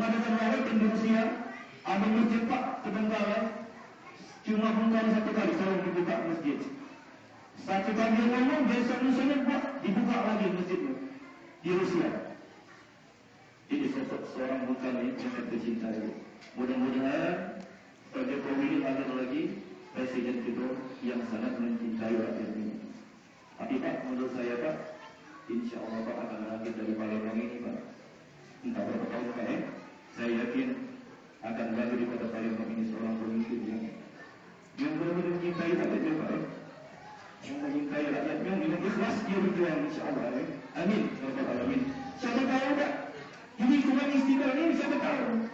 mengadakan rawatan di Rusia, ada masjid Pak Terbengkalai, cuma bongkar satu kali, sekarang dibuka masjid. Satu kali dia ngomong, besok-besoknya buat dibuka lagi masjidnya di Rusia. Ini sosok seorang Bengkalai yang sangat dicintai. Mudah-mudahan Pak Jokowi ini ada lagi presiden kita yang sangat mencintai rakyat ini. Tapi Pak, menurut saya Pak, insya Allah Pak akan bangkit dari Palembang ini Pak. Entah berapa tahun Pak saya yakin akan bangkit di kota Palembang ini seorang pemimpin yang benar-benar mencintai rakyatnya Pak yang mencintai rakyatnya, yang ikhlas dia berjuang insya Allah amin. Amin. Siapa tahu Pak, ini cuma istiqlal ini siapa tahu.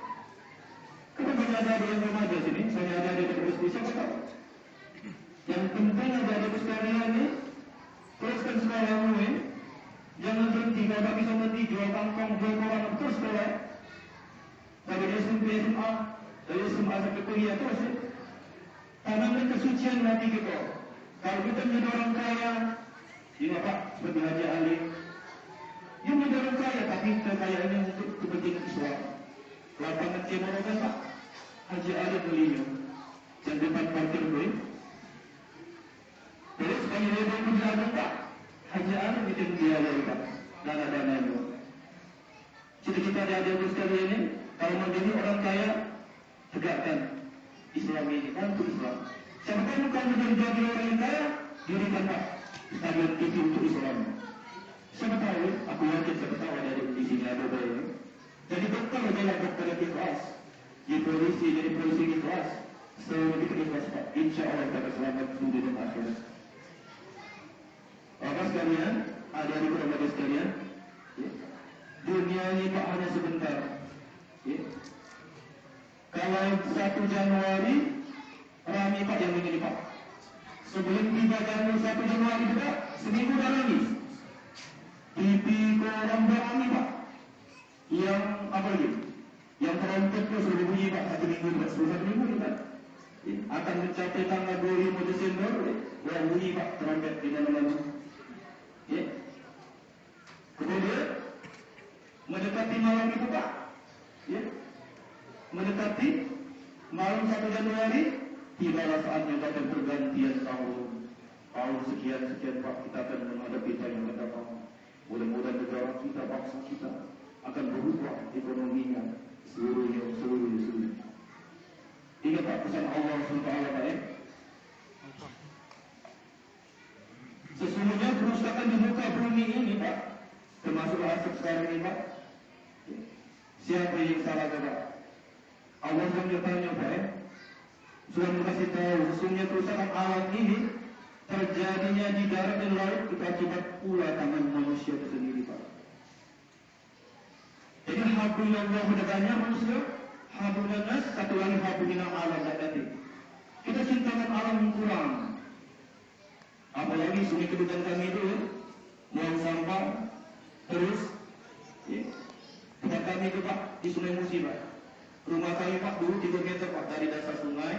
Kenapa banyak ada yang remaja sini, banyak ada yang terus siapa tahu. Yang penting ada sekalian ini, teruskan sekolahmu jangan berhenti, kalau tak bisa berhenti, jual kangkong, jual koran, terus sekolah. Dari SMP, SMA, dari SMA sampai kuliah terus tanamkan kesucian hati kita. Kalau kita menjadi orang kaya, ini Pak, seperti Haji Ali, dia menjadi orang kaya, tapi kekayaannya untuk kepentingan Islam. Lapangan Cemorokan Pak, Haji Ali belinya, dan depan parkir gue. Terus kalau dia mau berjalan Pak, Haji Ali bikin biaya Pak, dana-dananya. Cita-cita adik-adik sekalian ini, kalau mau jadi orang kaya, tegakkan Islam ini, bantu Islam. Siapa tahu kalau menjadi orang yang kaya, dirikan Pak stadion TV untuk Islam. Siapa tahu, aku yakin siapa tahu ada di sini ada bayar. Jadi dokter adalah dokter yang ikhlas. Jadi polisi yang ikhlas. Selalu kita ikhlas Pak. Insya Allah kita selamat dunia dan akhirat. Bapak sekalian, adik-adik berbagai sekalian, dunia ini Pak hanya sebentar. Kalau 1 Januari rame Pak yang ini Pak. Sebelum 3 Januari 1 Januari Pak, seminggu dah rame. TV koran berani Pak. Yang apa lagi? Yang trompet itu sudah bunyi Pak 1 minggu Pak, 1 minggu Pak. Akan mencapai tanggal 25 Desember, sudah bunyi Pak trompet di mana-mana. Kemudian mendekati malam itu Pak, mendekati malam 1 Januari, tibalah saatnya akan pergantian tahun. Tahun sekian Pak, kita akan menghadapi tahun yang akan datang. Mudah-mudahan negara kita, bangsa kita akan berubah ekonominya seluruhnya. Ingat Pak pesan Allah SWT Pak sesungguhnya kerusakan di muka bumi ini Pak, termasuk asap sekarang ini Pak, siapa yang salah Pak? Allah SWT Pak sudah kasih tahu sesungguhnya kerusakan alam ini terjadinya di darat dan laut akibat pula tangan manusia itu sendiri Pak. Jadi hablillah menegaknya manusia, hablillah nas, satu lagi hablillah alam tadi. Kita cintakan alam yang kurang. Apalagi sungai kedudukan kami itu buang sampah terus tempat kami itu Pak di Sungai Musi Pak. Rumah kami Pak dulu 3 meter Pak dari dasar sungai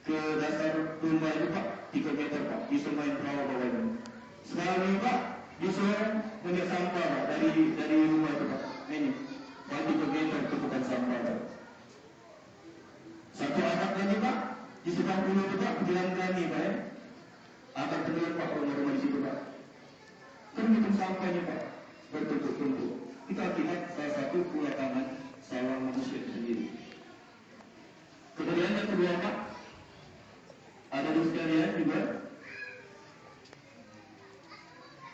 ke dasar rumah itu Pak 3 meter Pak di sungai bawah bawahnya. Sekarang ini Pak disuruh banyak sampah Pak dari rumah itu Pak. Ini Pak 3 meter tumpukan sampah Pak. Satu anak lagi Pak di sebelah pulau itu Pak jalan kami Pak akan terlihat Pak rumah-rumah di situ Pak. Kan itu sampahnya Pak bertumpuk-tumpuk. Kita akibat salah satu kulatangan salah manusia itu sendiri. Kemudian yang kedua Pak, ada di sekalian juga,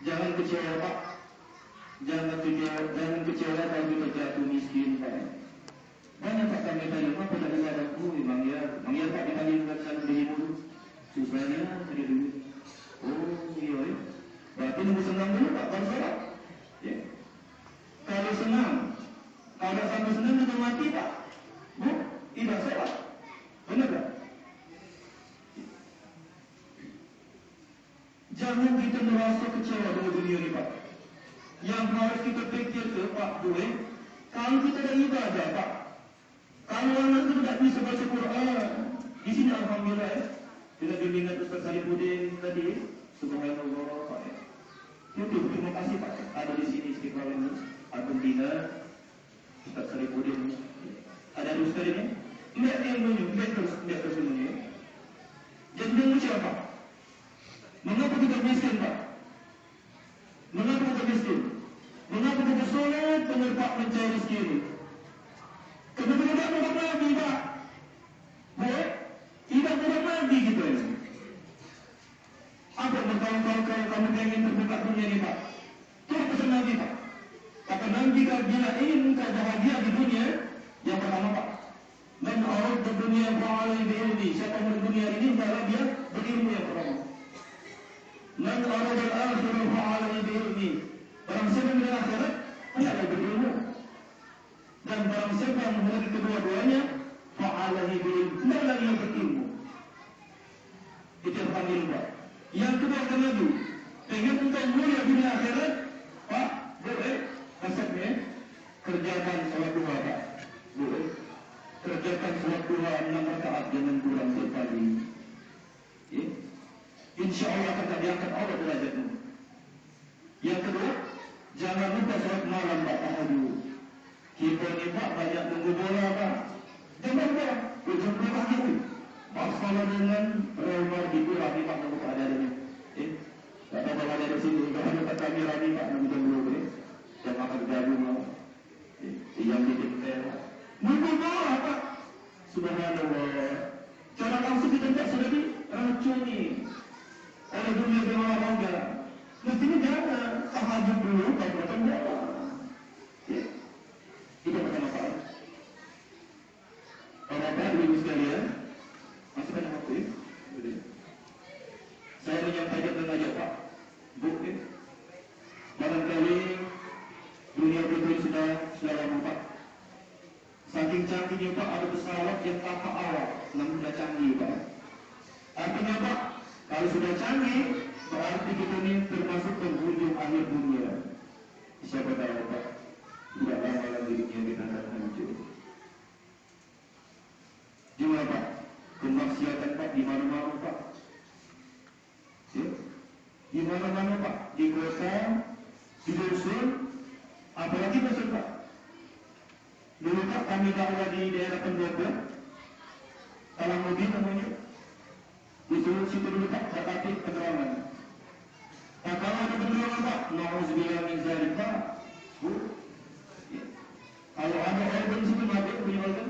jangan kecewa Pak, jangan kecewa kalau kita jatuh miskin Pak. Banyak Pak kami tanya Pak pada negaraku, memang ya Pak kita lihatkan diri dulu, susahnya cari duit. Oh iya, berarti nunggu senang dulu Pak baru sholat. Kalau senang, kalau sampai senang sudah mati Pak, Bu, tidak sholat, benar tak? Jangan kita merasa kecewa dengan dunia ini Pak. Yang harus kita pikir ke Pak Due, kalau kita ada ibadah Pak, kalau anak itu tidak bisa baca Quran, di sini alhamdulillah dengan bimbingan Ustaz Salihuddin tadi, subhanallah Pak. Terima kasih Pak, ada di sini Istiqlal ini, Argentina, Ustaz Sarifudin. Ada Ustaz ini. Lihat ilmunya, lihat terus ilmunya. Jadi dia macam apa? Mengapa kita miskin, Pak? Mengapa kita miskin? Mengapa kita sulit menyerpak mencari rezeki ini? Kenapa tidak mudah Nabi, Pak? Baik, tidak mudah Nabi kita ini. Apa bertahun-tahun kamu ingin terdekat dunia ini, Pak? Itu pesan Nabi, Pak. Kata Nabi, bila ingin engkau bahagia di dunia, yang pertama, Pak, man arada dunia fa'alai bi'ilmi. Siapa yang dunia ini, adalah dia berilmu yang pertama. Man arada al-akhirah fa'alai bi'ilmi. Barang siapa yang akhirat, hendaklah berilmu. Dan barang siapa yang memiliki kedua-duanya, fa'alai bi'ilmi. Hendaklah dia berilmu. Itu yang pertama ilmu, Pak. Yang kedua kata Nabi, pengen engkau mulia dunia akhirat, Pak, boleh konsepnya kerjakan sholat duha, Pak. Boleh kerjakan sholat duha 6 rakaat jangan kurang setiap pagi. Ya? Insya Allah akan diangkat Allah derajatmu. Yang kedua, jangan lupa sholat malam, Pak, tahajud. Kita ni, Pak, banyak nunggu bola, Pak. Jangan lupa, jam 2 pagi tu. Masalah dengan Real Madrid itu Rami, Pak, nunggu keadaannya. Tak tahu kalau ada di sini, kalau ada kami Rami, Pak, nunggu jam 2. Yang akan gabung, Pak. Yang dikitar. Nunggu bola, Pak. Subhanallah. Cara langsung kita tak sudah diracuni oleh dunia berolahraga. Mestinya jangan tahajud dulu, baru datang bola. Itu pertama kali. Bapak-bapak, ibu sekalian, masih banyak waktu ya? Saya menyampaikan dengan aja, Pak. Bu, barangkali dunia ini sudah lama, Pak. Saking canggihnya, Pak, ada pesawat yang tanpa awak, namun sudah canggih, Pak. Artinya, Pak, kalau sudah canggih, berarti kita ini termasuk penghujung akhir dunia. Siapa tahu, Pak, tidak lama lagi dunia kita akan hancur. Gimana, Pak? Kemaksiatan, Pak, di mana-mana, Pak. Ya? Di mana-mana, Pak. Di kota, di dusun, apalagi dusun, Pak. Dulu, Pak, kami dakwah di daerah Pendopo, Talang Mobil namanya. Di situ dulu, Pak, Dakati penerangan. Nah, kalau ada penerangan, Pak, na'udzubillah min dzalik, Pak. Bu, ya. Kalau ada organ situ, mati punya organ.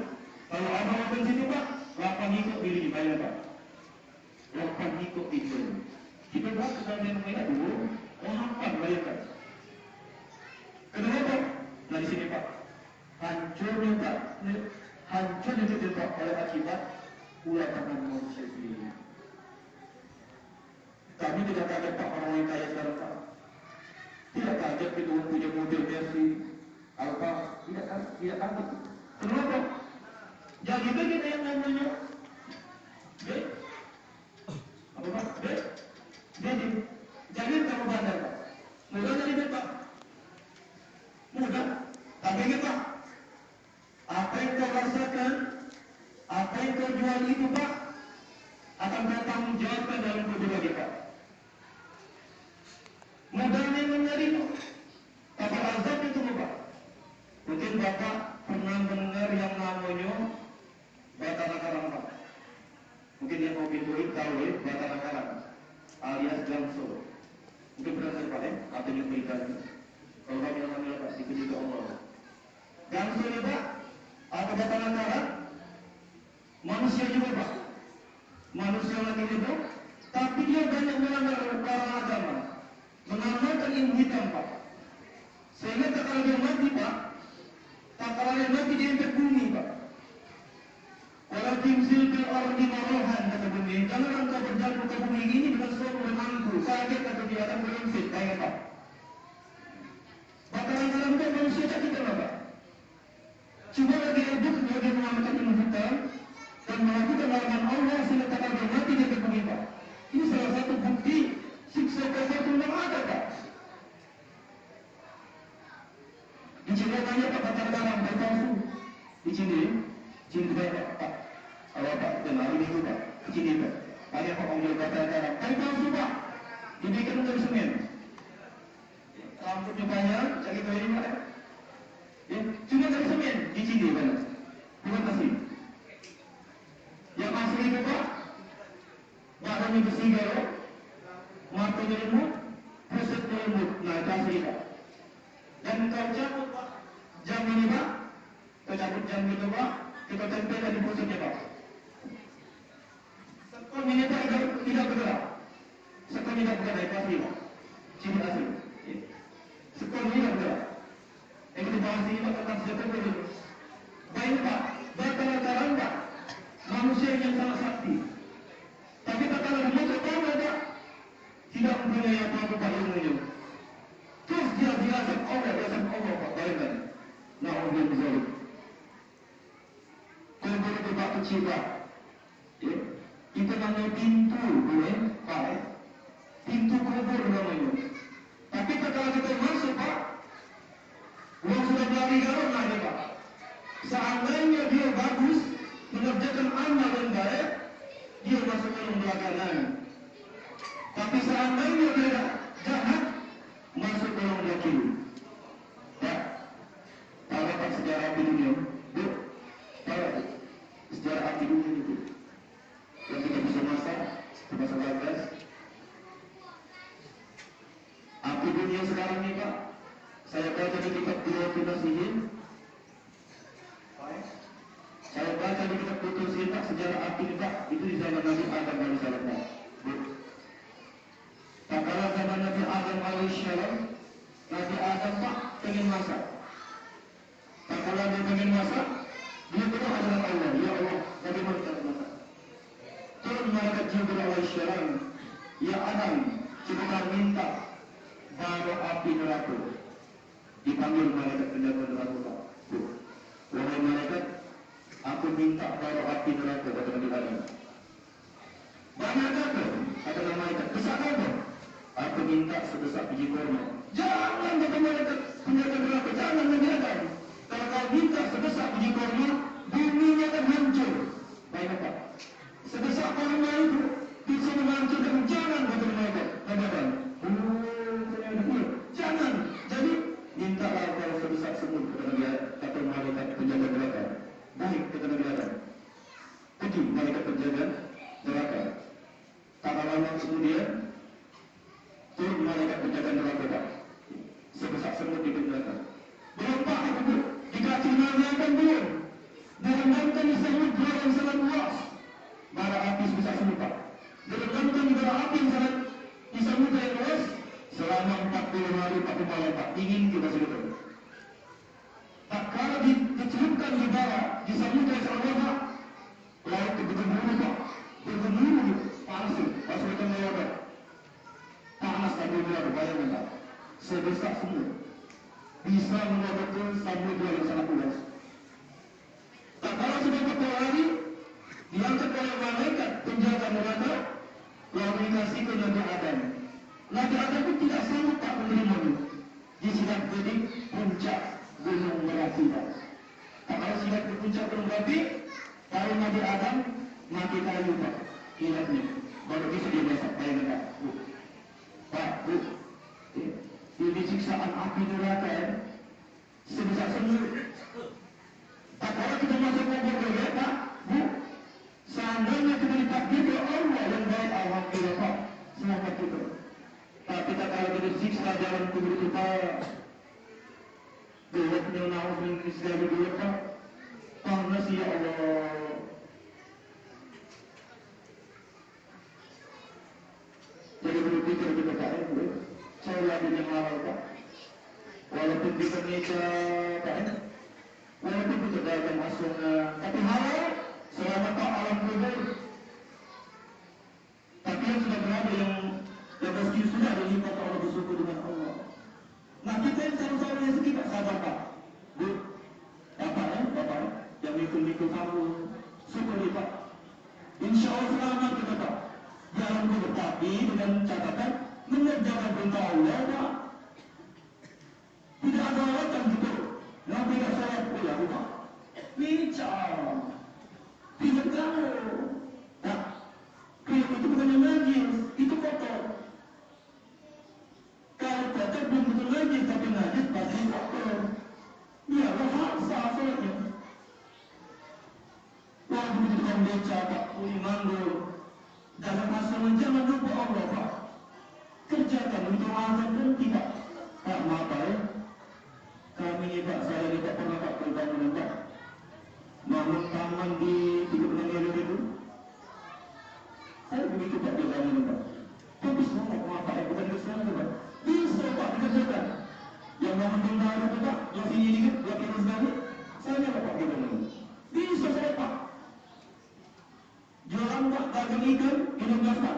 Kalau ada organ situ, Pak, 8 ikut pilih dibayar, Pak. 8 ikut itu. Kita buat kesalahan mereka dulu, 8 bayar, Pak. Kenapa, Pak? Nah, di sini, Pak. Hancurnya, Pak. Hancurnya itu, Pak, oleh akibat ulah tangan manusia sendiri. Kami tidak kaget, Pak, orang yang kaya sekarang, Pak. Tidak kaget itu punya mobil Mercy, Alfa, tidak kaget. Kenapa? Jadi kita yang namanya apa, Pak? Jadi kamu bandar, Pak. Mudah jadi, Pak. Mudah. Tapi ingat, Pak, apa yang kau rasakan, apa yang kau jual itu, Pak, akan bertanggung jawabkan dalam kehidupan kita. Modalnya menerima, tapi azab itu, Pak. Mungkin Bapak pernah mendengar yang namanya Batara Karang, Pak. Mungkin yang mau pintuin tahu ya, Batara Karang alias Gangso. Mungkin pernah saya, Pak, atau nyumbaikan. Kalau kami namanya, Pak, dipuji ke Allah. Gangso ini, Pak, atau Batara Karang, manusia juga, Pak. Manusia lagi itu, tapi dia banyak melanggar agama, mengamalkan ilmu hitam, Pak. Sehingga tak kalau dia mati, Pak, tak kalau dia mati dia angkat bumi, Pak. Walau timsil bil ardi marohan, kata bumi. Jangan engkau berjalan ke bumi ini dengan suara menangku. Kaget kata dia akan berinsip, kayak, Pak. Bakaran dalam itu manusia tak kita, Pak. Cuma lagi hidup sebagai mengamalkan ilmu hitam dan melakukan larangan Allah sehingga tak kalau dia mati dia angkat bumi, Pak. Ini salah satu bukti siksa kafir yang ada, Pak. Di sini banyak, Pak, kata-kata palsu. Di sini banyak, Pak. Kalau Pak kenal ini juga, di sini, Pak. Banyak Pak menjual kata-kata palsu, Pak. Dibikin dari semen. Rambutnya banyak, cari kayu ini, Pak. Ya, cuma dari semen. dia kan? Bukan asli. Yang asli itu Pak, badannya bersigar, matanya lemut, pusatnya lemut. Nah itu asli Pak. Dan kau cabut Pak, jam ini Pak, kau cabut jam itu Pak, kita tempelkan di pusatnya Pak. Sekon ini Pak tidak bergerak. Sekon tidak bergerak, itu asli Pak. Ciri asli. Sekon ini tidak bergerak. Yang kita bahas ini Pak tentang senjata dulu. Baik Pak, bakal-bakalan Pak, manusia yang sangat sakti. Tapi tak kalah dia pertama Pak, tidak mempunyai apa-apa Pak ilmunya. Terus dia dirasam Allah Pak, bayangkan. Na'udzubillah min dzalik. Kubur itu Pak kecil Pak. Ya. Itu namanya pintu, Pak. Pintu kubur namanya. Tapi tak kalah kita masuk Pak, uang sudah berlari garong lagi Pak. Seandainya dia bagus, mengerjakan amal yang baik, dia masuk dalam belakangan. Tapi seandainya dia jahat, masuk dalam belakang. Pak, tahu Pak sejarah api dunia? Bu, tahu sejarah api dunia itu? Yang kita bisa masak, masa bagas. Api dunia sekarang ini Pak, saya baca di kitab Bidayatul Nasihin. Saya baca di kitab Bidayatul Nasihin Pak, sejarah api ini Pak, itu di zaman Nabi Adam alaihissalam Pak. Tak kala zaman Nabi Adam alaihissalam, Nabi Adam Pak pengen masak. Tak kala dia pengen masak, dia berdoa dengan Allah, ya Allah, bagaimana cara masak? Turun malaikat Jibril alaihissalam, ya Adam, coba minta bara api neraka. Dipanggil malaikat penjaga neraka Pak. Wahai malaikat, aku minta bara api neraka kata Nabi Adam. Banyak apa? Kata malaikat, besar apa? Aku minta sebesar biji kurma. Jangan kata malaikat penjaga neraka, jangan Nabi Adam. Kalau kau minta sebesar biji kurma, buminya akan hancur. Baik Pak. Sebesar kurma itu bisa menghancurkan, jangan kata malaikat Nabi Adam. Jangan. Jadi mintalah kau sebesar semut kata Nabi Adam, kata malaikat penjaga neraka. Baik kata Nabi Adam. Pergi malaikat penjaga neraka. Tak lama kemudian turun malaikat penjaga neraka Pak. Sebesar semut di neraka. Belum Pak itu dikasih nanyakan belum. Direndamkan di semut yang sangat luas. Bara api sebesar semut Pak. Direndamkan di bara api yang sangat di semut yang luas. Selama 40 hari 40 malam Pak, dingin kita sudah. Tak kala dicelupkan di bara di samudra yang sangat luas, laut itu bergemuruh Pak, bergemuruh, panas itu, pas mereka melewat, panas tak boleh bayangkan Pak, sebesar semut, bisa melewatkan samudra yang sangat luas. Tak kala sudah 40 hari, diangkat oleh malaikat penjaga neraka, lalu dikasih ke Nabi Adam. Nabi Adam itu tidak sanggup Pak menerimanya. Dia siap jadi puncak gunung Merapi Pak. Tak kalau siap di puncak gunung Merapi, kalau Nabi Adam mati kayu Pak, ingatnya. Baru bisa dia masak, bayangkan Pak. Pak, Bu, ini siksaan api neraka ya. Sebesar semut. Tak kalau kita masuk kubur ya Pak, Bu, seandainya kita ditakdir oleh Allah yang baik, alhamdulillah Pak, selamat kita. Tapi tak kalau kita siksa jalan kubur itu Pak, gelapnya na'udzubillah segala gelap Pak, panas ya Allah. Jadi berpikir kita Pak, saya lagi yang halal Pak. Walaupun kita meja Pak, walaupun kita dalam masuknya, tapi halal selamat Pak alam kubur. Tapi yang sudah berada yang rezeki sudah dilipat Allah, bersyukur dengan Allah. Nah kita yang sama-sama yang kita sabar Pak. Bu, Bapak yang mikul-mikul kamu, syukur Pak. Insya Allah selamat kita Pak. Jangan kubur, tapi dengan catatan mengerjakan perintah Allah Pak. Tidak ada alasan gitu. Nabi tidak sholat pula Pak. Bicara. Tidak tahu. Nah, itu bukannya najis, itu kotor. Kalau belum betul lagi tapi najis pasti kotor. Dia harus sholatnya. manggung. Dalam asrama jangan lupa Allah, Pak. Kerjakan untuk azan pun tidak. Pak, maaf Pak ya. Kami ni Pak, saya ni tak pernah Pak berbangun Pak. Bangun taman di Teluk Nangir itu. Saya begitu Pak berbangun Pak. Tapi semua maaf Pak, bukan kesalahan Pak. Bisa Pak dikerjakan. Yang bangun bendara itu Pak, yang sini dikit, yang kiri sekali. Saya Pak berbangun. Bisa saya Pak. Jualan Pak, dagang ikan, minum gas Pak.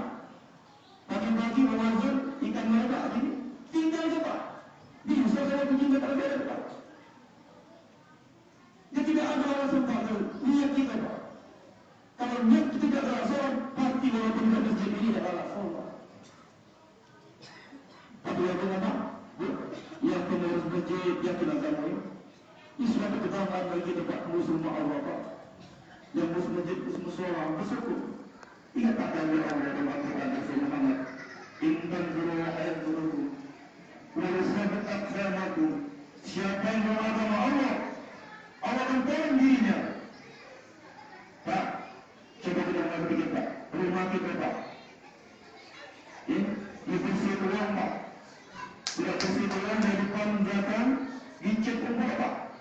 Pagi-pagi mengazan ikan mereka ini. Tinggal je Pak. Bisa saya pergi ke Tanah Pak. Dia tidak ada alasan Pak. Niat kita Pak. Kalau niat kita tidak ada alasan, pasti walaupun kita masjid ini ada alasan Pak. Tapi yang kenapa? Yang pengurus masjid, yang kenapa ini suatu kebanggaan bagi kita Pak. Musuh Allah Pak. Yang musuh masjid, musuh Allah, bersyukur. Ingat tak dari Allah dalam Al-Quran Rasul Muhammad. Intan zuru ayat zuruku. Warisabit aksamaku. Siapa yang beragama Allah, Allah akan tolong dirinya. Pak, coba kita mengerti Pak. Rumah kita Pak. Di bersih ulang Pak. Tidak bersih ulang dari depan belakang. Dicek umpah Pak.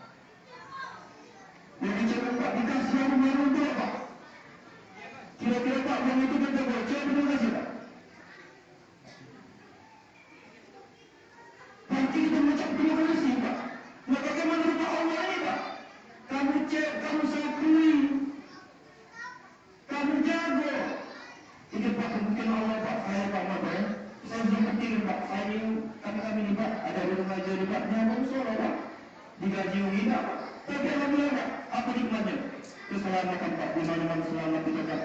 Yang dicek umpah dikasih yang baru untuk Pak. Kira-kira Pak, yang itu kita baca benar kasih Pak. Nanti kita macam terima kasih Pak. Nah bagaimana rupa Allah ini Pak? Kamu cek, kamu sakui, kamu jago. Ini Pak, mungkin Allah Pak, saya Pak Mabah ya. Saya sudah kecil Pak, saya kami ini Pak, ada di rumah aja Pak, nyambung suara Pak. Digaji kita Pak. Tapi alhamdulillah Pak, apa nikmatnya? Keselamatan Pak, di mana-mana selamat kita Pak.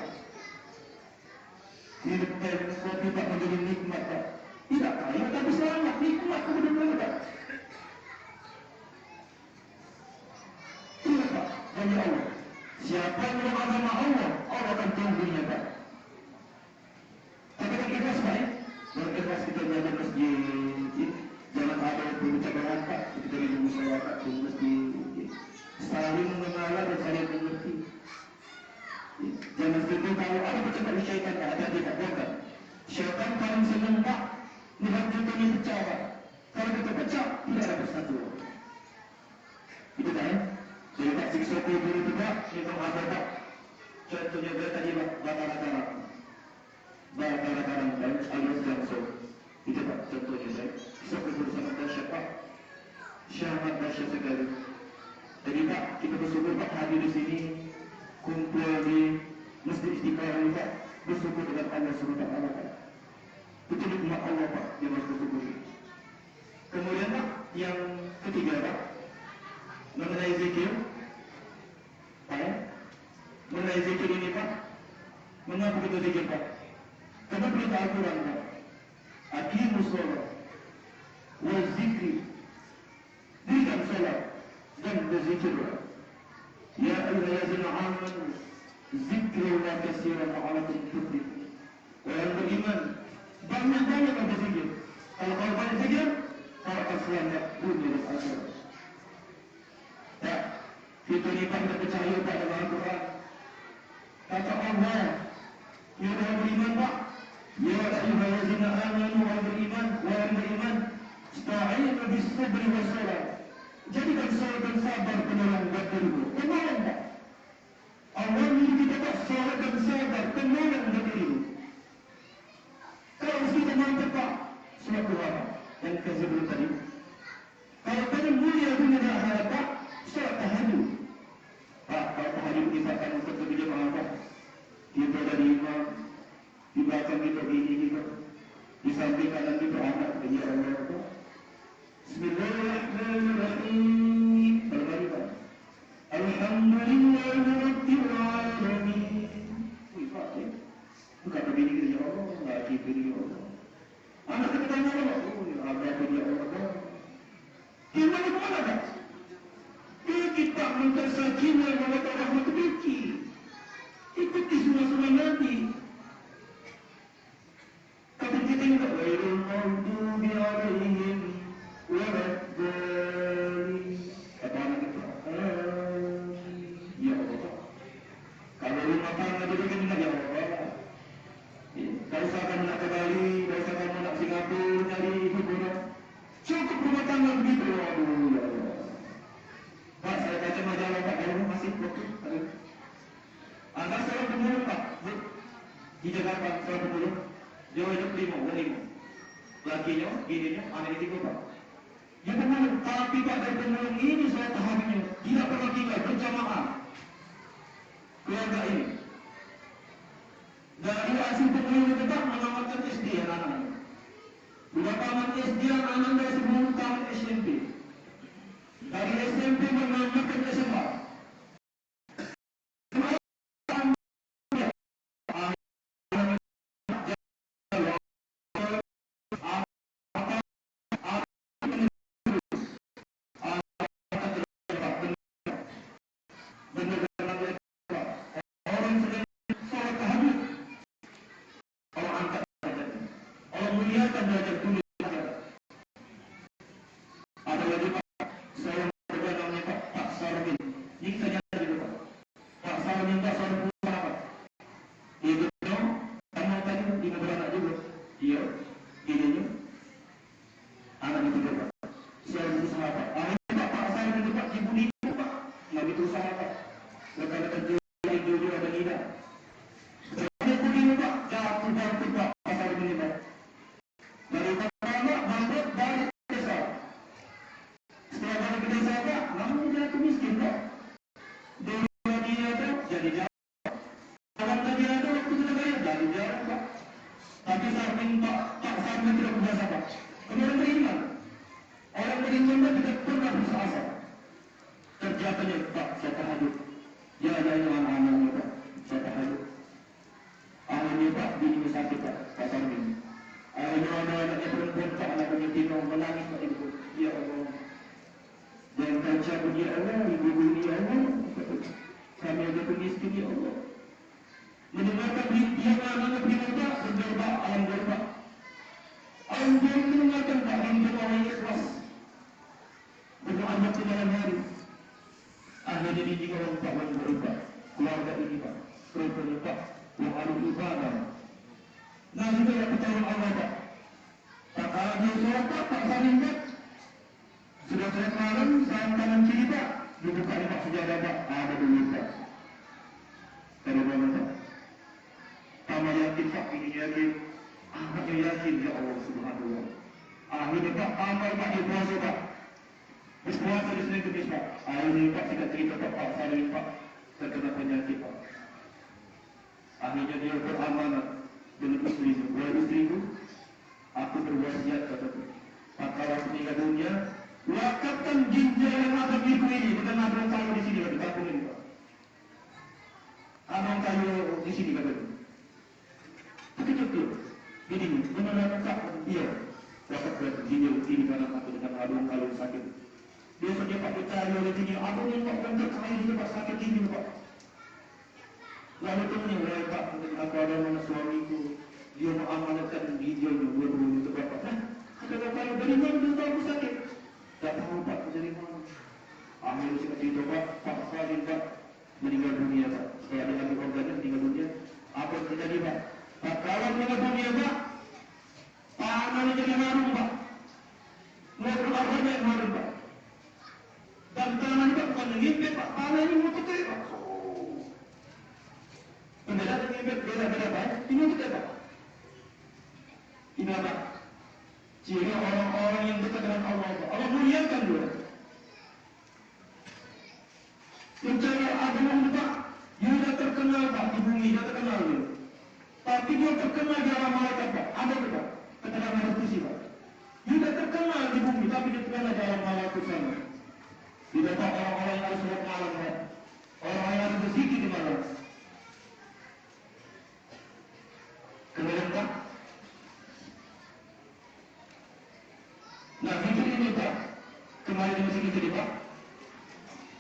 Hidup dan kopi Pak menjadi nikmat Pak. Tidak kaya tapi selamat, nikmat kemudian Pak. Tidak Pak, hanya Allah. Siapa yang beragama Allah, Allah akan tunggunya Pak. Tapi kan ikhlas Pak ya. Berikhlas kita belajar masjid. Jangan ada yang berbicara Pak. Kita di musola Pak, di masjid. Saling mengenal dan saling mengerti. Jangan sampai kalau ada percakapan syaitan ada tidak boleh. Syaitan paling senang Pak melihat kita ini pecah Pak. Kalau kita pecah tidak ada persatuan. Itu kan? Jadi tak siksa kubur itu Pak, syaitan ada Pak. Contohnya dia tadi Pak, bakar-bakaran. Bakar-bakaran alias langsung. Itu Pak contohnya saya. Siksa kubur sangat dahsyat Pak. Sangat dahsyat sekali. Jadi Pak, kita bersyukur Pak hadir di sini. Kumpul di Masjid Istiqlal ini Pak, bersyukur dengan Allah SWT Pak. Itu nikmat Allah Pak yang harus bersyukur. Kemudian Pak, yang ketiga Pak, mengenai zikir Pak ya, mengenai zikir ini Pak, mengapa kita zikir Pak? Karena perintah Al-Quran Pak, aqimus shalah wa zikri, dirikan salat dan berzikirlah. Ya ayyuhallazina amanu zikrullaha katsiran la'allakum tuflihun. Orang beriman banyak-banyak berzikir. Kalau banyak zikir, kau akan selamat dunia dan akhirat. Ya, kita ni Pak kita percaya pada Al-Quran. Kata Allah, ya orang beriman Pak, ya ayyuhallazina amanu orang beriman, ista'inu bis-sabri was-salah. Jadikan salat dan sabar penolong buat dirimu. Penolong Pak. Allah milik kita Pak, salat dan sabar penolong buat dirimu. Kalau kita mantap Pak, suatu apa yang kita sebut tadi. Kalau tadi mulia dunia dan akhirat Pak, salat tahajud. Pak, kalau tahajud kita akan untuk bekerja apa? Kita dari imam, di belakang kita ini kita, di samping kanan kita anak kerja Allah Pak. Bismillahirrahmanirrahim. Alhamdulillahirabbil alamin. Bukan begini kerja Allah, lagi kerja Allah. Anak kita tanya Allah, ada kerja Allah. Gimana mana Pak? Kita minta sakinah wa rahmat biki. Ikuti semua Nabi. Kata kita enggak wailul maghdubi alaihim waladhdallin. Kata anak kita, ya Allah. Kalau rumah tangga jadi kan enggak ya Allah. seorang pemulung Pak, di Jakarta seorang pemulung, dia hidup 5. Lakinya, bininya, anaknya 3 Pak. Dia pemulung, tapi Pak dari pemulung ini saya pahaminya, tidak pernah tinggal berjamaah keluarga ini. Dari hasil pemulung itu Pak menamatkan SD anak-anaknya. Sudah tamat SD anak-anak dari sebelum tamat SMP. Dari SMP menamatkan SMA. Tapi saya minta Pak Sarmi tidak berjasa Pak. Kemudian beriman. Orang beriman tidak pernah putus asa. Kerjakannya Pak, saya tahajud. Ya anak-anaknya Pak, saya tahajud. Akhirnya Pak, bininya sakit Pak Sarmi. Akhirnya anak-anaknya perempuan Pak, anaknya Tino menangis Pak Ibu. Ya Allah. Jangan kau cabut ya Allah, ibu-ibu ya Allah. Kami ada pemiskin ya Allah. Mendengarkan dia anak-anak berdoa, berdoa alam berdoa. Alam berdoa mendengarkan Pak, berdoa yang ikhlas. Berdoa anak di malam hari. Akhirnya dididik orang Pak yang berdoa. Keluarga ini Pak, perempuan Pak, yang harus ibadah. Nah juga yang pertolongan Allah Pak. Tak kalah dia sholat Pak saling Pak. Sudah saya malam, saya kanan kiri Pak. Dibuka ini Pak sejadah Pak, ada dulu Pak. Ada banget Pak. Sama yakin Pak, ini yakin. Anaknya yakin, ya Allah subhanallah. Akhirnya Pak, amal Pak, dia puasa Pak. Terus puasa di Senin Kemis Pak. Akhirnya Pak, tidak cerita Pak, saling Pak. Terkena penyakit Pak. Akhirnya dia beramanat dengan istrinya. Wahai istriku, aku berwasiat kata dia. Pak, kalau aku meninggal dunia, wakafkan ginjal yang ada di ini. Bukan abang kayu di sini, di kampung ini Pak. Abang kayu di sini kata dia. Betul-betul. Ini benar-benar tak dia dapat berginjal ini karena aku dengan abang kayu sakit. Biasanya Pak percaya oleh ginjal. Abang yang Pak bangkit kayu juga Pak sakit ginjal Pak. Lalu temannya, wahai Pak, aku ada mana suamiku. Dia mengamanatkan ginjalnya 20 juta Bapak. Nah, kata Bapak, dari mana dia tahu aku sakit? Tak tahu Pak, dari mana. Akhirnya saya cerita Pak Salim Pak meninggal dunia Pak. Saya ada lagi organnya meninggal dunia. Apa yang terjadi Pak? Pak kalau meninggal dunia Pak, tangannya jadi harum Pak. Ngobrol organnya yang harum Pak. Dan tangannya Pak bukan ngipet Pak, tangannya mau ketik Pak. Beda ngipet, beda Pak. Ini ketik Pak. Ini apa? Ciri orang-orang yang dekat dengan Allah Pak. Allah muliakan dia. Percaya agama Pak, dia sudah terkenal Pak di bumi, dia terkenal dia. Tapi dia terkenal di alam malaikat Pak. Ada Pak, keterangan diskusi Pak. Dia sudah terkenal di bumi, tapi dia terkenal di alam malaikat sana. Tidak Pak, orang-orang yang harus sholat malam Pak. Orang-orang yang harus berzikir di malam. Kemudian Pak, nah zikir ini Pak, kemarin di masjid itu Pak.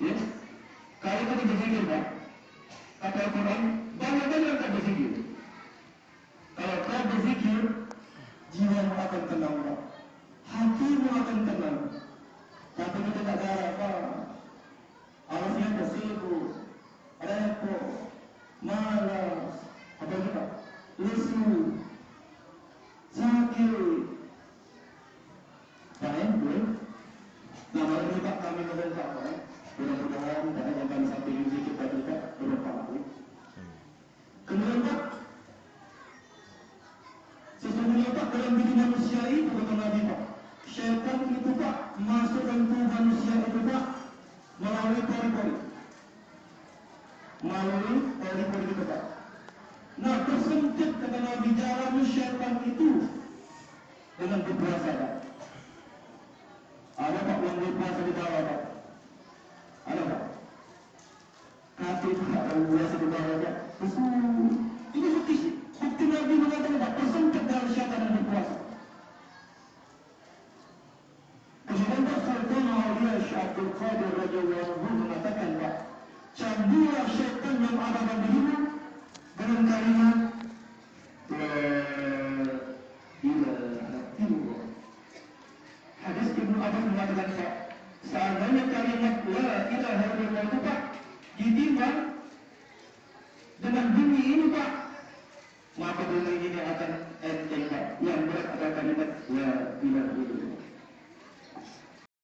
Ya. Kalau kita berzikir Pak, kata Al-Quran, banyak-banyak kita berzikir. Kalau kau berzikir, jiwamu akan tenang Pak. Hatimu akan tenang. Tapi kita tak ada apa. Alasnya apa sibuk, repot, malas, apa juga, lesu, sakit. Baik, boleh. Nah, malam ini Pak kami meminta Pak. Mudah-mudahan tak hanya kami sampai di zikir tadi Pak, berapa lagi. melalui pori-pori. Melalui pori-pori kita, Pak. Nah, tersempit kata Nabi jalan syaitan itu dengan berpuasa, Pak. Ada Pak yang berpuasa di bawah, Pak? Ada Pak? Kafir Pak yang berpuasa di bawah, Pak? Ini bukti Nabi mengatakan, Pak, tersempit jalan syaitan yang berpuasa. Kemudian Pak Sultan Aulia Syekh Abdul Qadir radhiyallahu anhu mengatakan, Pak, cambulah syaitan yang ada dalam dirimu dengan kalimat La ilaha illallah. Hadis Ibnu Abbas mengatakan, Pak, seandainya kalimat La ilaha illallah itu, Pak, ditimbang dengan bumi ini, Pak, maka bumi ini akan enteng, Pak. Yang berat adalah kalimat La ilaha illallah.